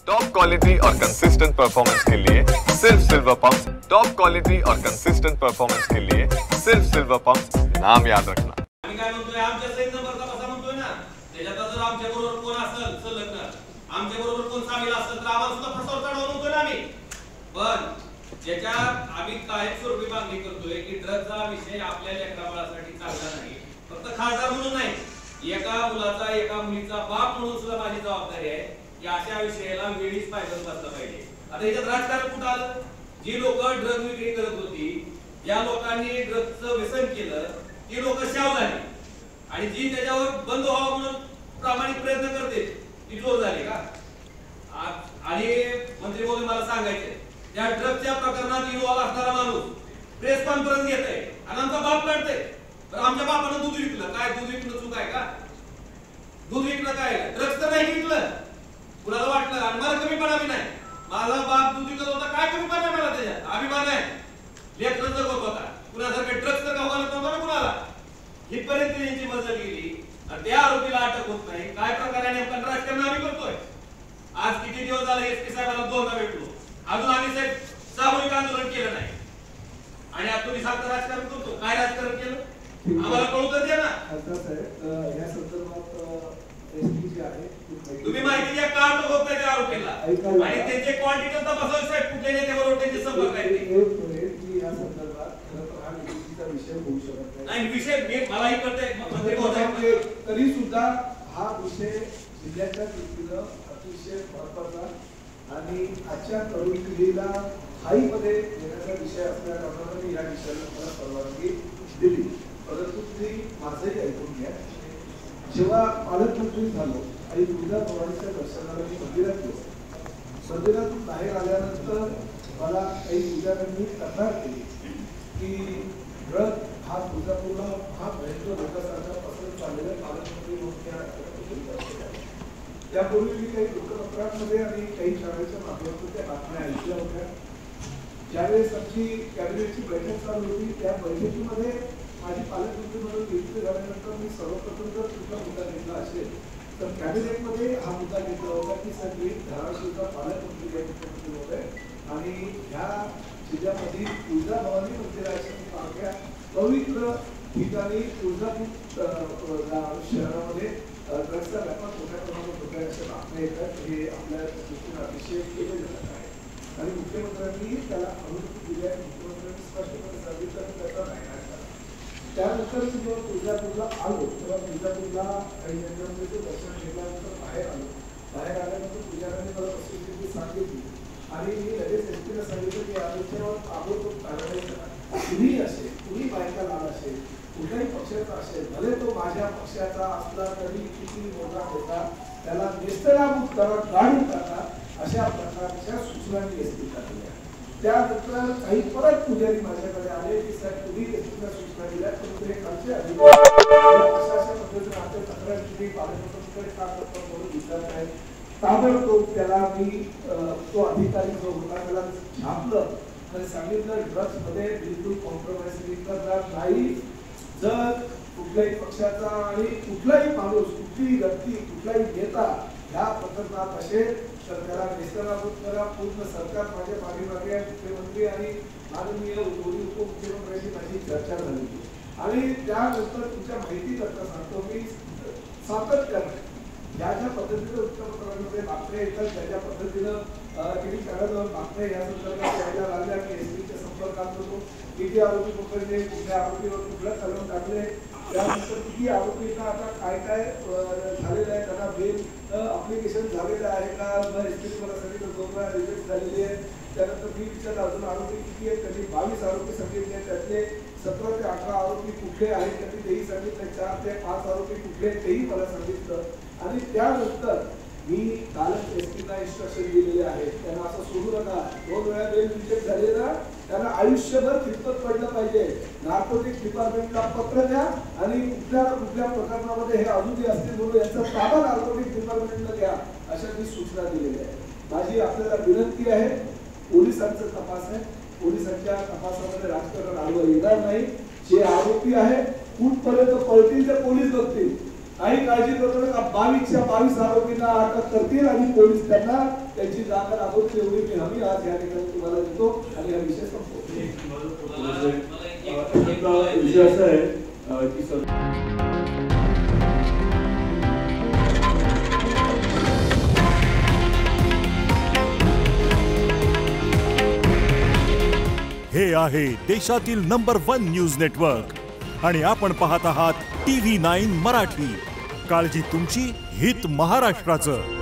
Top quality और consistent performance के लिए सिर्फ सिल्वर पंप्स। टॉप क्वालिटी और कंसिस्टेंट परफॉर्मेंस के लिए सिर्फ सिल्वर पंप्स, नाम याद रखना। आम्ही काय म्हणतोय, आमच्या सैन नंबरचा कसा म्हणतोय ना, त्याच्यात जर आमच्या बरोबर कोण असेल संलग्न, आमच्या बरोबर कोण सामील असेल तर आम्हाला सुद्धा फसवून काढावं म्हणतोय ना आम्ही. पण ज्याच्यात आम्ही काय स्वरूपी मागणी करतोय की ड्रगचा विषय आपल्या लेकराबाळासाठी चांगला नाही, फक्त खासदार म्हणून नाही, एका मुलाचा एका मुलीचा बाप म्हणून सुद्धा माझी जबाबदारी आहे की अशा विषयाला वेळीच पायदल बसलं पाहिजे. आता याच्यात राजकारण कुठं आलं? जी लोक ड्रग विक्री करत होती, ज्या लोकांनी ड्रगचं व्यसन केलं, ती लोक शाव झाली आणि जी त्याच्यावर बंद व्हावं म्हणून प्रामाणिक प्रयत्न करते ती चोर झाली का? आणि मंत्री महोदय मला सांगायचे, त्या ड्रगच्या प्रकरणात इन्व्हॉल्व असणारा माणूस प्रेस कॉन्फरन्स घेत आहे आणि आमचा बाप काढते. तर आमच्या बापानं दूध विकलं, काय दूध विकणं चूक आहे का? दूध विकणं काय? ड्रग्स तर नाही विकलं. कुणाला वाटलं आणि मला कमीपणा बी नाही, माझा बाप दूध विकत होता, काय कमीपणा मला त्याच्यात अभिमान आहे. लेकरं जगत होता, कुणासारखं ड्रग्स तर गावाला नव्हता ना कुणाला. हितपर्यंत त्यांची मजल गेली आणि त्या आरोपीला अटक होत नाही. काय प्रकारे नेमका राजकारण आम्ही करतोय? आज किती दिवस झाले एसपी साहेबांना दोनदा भेटलो, अजून आम्ही साहेब सामूहिक आंदोलन केलं नाही आणि आता तुम्ही सारखं राजकारण करतो. काय राजकारण केलं आम्हाला कळू तर द्या ना. या संदर्भात एसपी जे आहे तुम्ही माहिती द्या का अटक होत नाही त्या आरोपीला आणि त्यांचे क्वांटिटी तपासावे साहेब, कुठल्या नेत्याबरोबर त्यांचे संपर्क आहेत की या संदर्भात खरं तर हा निवडणुकीचा विषय होऊ शकत नाही. विषय मी मलाही कळतंय मंत्री महोदय, तरी सुद्धा हा विषय जिल्ह्याच्या दृष्टीनं अतिशय महत्वाचा आणि आजच्या तरुण पिढीला हाईमध्ये येण्याचा विषय असल्या कारणाने मी या विषयाला मला परवानगी दिली. परंतु तुम्ही माझंही ऐकून घ्या. जेव्हा पालकमंत्री झालो आणि तुळजाभवानीच्या दर्शनाला मी मंदिरात गेलो, मंदिरातून बाहेर आल्यानंतर मला काही पूजाऱ्यांनी तक्रार केली की ड्रग हा तुळजापूरला हा भयंकर लोकांसारखा पसरत चाललेला पालकमंत्री म्हणून त्यापूर्वी मी काही वृत्तपत्रांमध्ये आणि काही शाळेच्या माध्यमातून त्या बातम्या ऐकल्या होत्या. ज्यावेळेस आमची कॅबिनेटची बैठक चालू होती, त्या बैठकीमध्ये माझी पालकमंत्री म्हणून नियुक्ती झाल्यानंतर मी सर्वप्रथम जर तुझा मुद्दा घेतला असेल तर कॅबिनेटमध्ये हा मुद्दा घेतला होता की सगळी धाराशिवचा पालकमंत्री या मुख्यमंत्री होते आणि ह्या जिल्ह्यामध्ये तुळजाभवानी मंदिराच्या सारख्या पवित्र ठिकाणी तुळजापूर शहरामध्ये ड्रग्सचा व्यापार मोठ्या प्रमाणात होत आहे अशा बातम्या येतात. हे आपल्या दृष्टीने अतिशय खेदजनक आहे आणि मुख्यमंत्र्यांनी त्याला अनुमती दिली आहे. मुख्यमंत्र्यांनी स्पष्टपणे सांगितलं की त्याचा नाही आहे. त्यानंतर मी जेव्हा तुळजापूरला आलो तेव्हा तुळजापूरला काही यंत्रणांचं दर्शन घेतल्यानंतर बाहेर आल्यानंतर पुजाऱ्यांनी मला परिस्थिती सांगितली आणि मी लगेच एसपीला सांगितलं की याच्यावर ताबडतोब कारवाई करा. कुणी असेल, कुणी बायका लाल असेल, कुठल्याही पक्षाचा असेल, भले तो माझ्या पक्षाचा असला तरी किती मोठा होता, त्याला नेस्तनाबूत करा, काढून टाका, अशा प्रकारच्या सूचना मी एसपीला दिल्या. त्यानंतर काही परत पुजारी माझ्याकडे आले की साहेब तुम्ही एसपीला सूचना दिल्या परंतु हे खालचे अधिकारी अशा पद्धतीने आपल्या तक्रार केली, पालकमंत्र्यांकडे का करतो म्हणून विचारत आहे. ताबडतोब त्याला मी तो अधिकारी जो होता त्याला छापलं आणि सांगितलं ड्रग्स मध्ये बिलकुल कॉम्प्रोमाइज करणार नाही. जर कुठल्याही पक्षाचा आणि कुठलाही माणूस, कुठलीही व्यक्ती, कुठलाही नेता या प्रकरणात असेल तर त्याला नेस्तनाबूत करा. पूर्ण सरकार माझ्या पाठीमागे आहे. मुख्यमंत्री आणि माननीय दोन्ही उपमुख्यमंत्र्यांची माझी चर्चा झाली आणि त्यानंतर तुमच्या माहिती करता सांगतो मी सातत्याने ज्या ज्या पद्धतीनं वृत्तपत्रांमध्ये बातम्या येतात त्या पद्धतीनं किती काळात बातम्या या संदर्भात यायला लागल्या की एसपीच्या संपर्कात होतो, किती आरोपी पकडले, कुठल्या आरोपीवर कुठलं कलम टाकले, त्यानंतर किती आरोपींना आता काय काय झालेलं आहे, त्यांना बेल अप्लिकेशन झालेलं आहे का, एसपी मला सांगितलं 2 वेळा रिजेक्ट झालेली आहे. त्यानंतर मी विचारलं अजून आरोपी किती आहेत, त्यांनी 22 आरोपी सांगितले, त्यातले 17 ते 18 आरोपी कुठले आहेत त्यांनी तेही सांगितलं, 4 ते 5 आरोपी कुठले तेही मला सांगितलं. आणि त्यानंतर मी कालच एसपीला इन्स्ट्रक्शन दिलेले आहेत, त्यांना असं सोडू नका. 2 वेळा बेल रिजेक्ट झाले ना त्यांना आयुष्यभर खितपत पडलं पाहिजे. नार्कोटिक्स डिपार्टमेंटला पत्र द्या आणि कुठल्या प्रकरणामध्ये हे अजूनही असतील म्हणून याचा ताबा नार्कोटिक्स डिपार्टमेंटला द्या, अशा मी सूचना दिलेल्या आहेत. माझी आपल्याला विनंती आहे, पोलिसांचा तपास आहे, पोलिसांच्या तपासामध्ये राजकारण आडवं येणार नाही. जे आरोपी आहे कुठपर्यंत पळतील ते पोलीस बघतील. काही काळजी करू नका. 22च्या 22 आरोपींना अटक करतील आणि पोलीस त्यांना त्यांची जागा राबवतील एवढी मी हमी आज या ठिकाणी तुम्हाला देतो आणि हा विषय संपतो. विषय असा आहे की हे आहे देशातील नंबर 1 न्यूज नेटवर्क आणि आपण पाहत आहात TV9 मराठी. काळजी तुमची, हित महाराष्ट्राचं.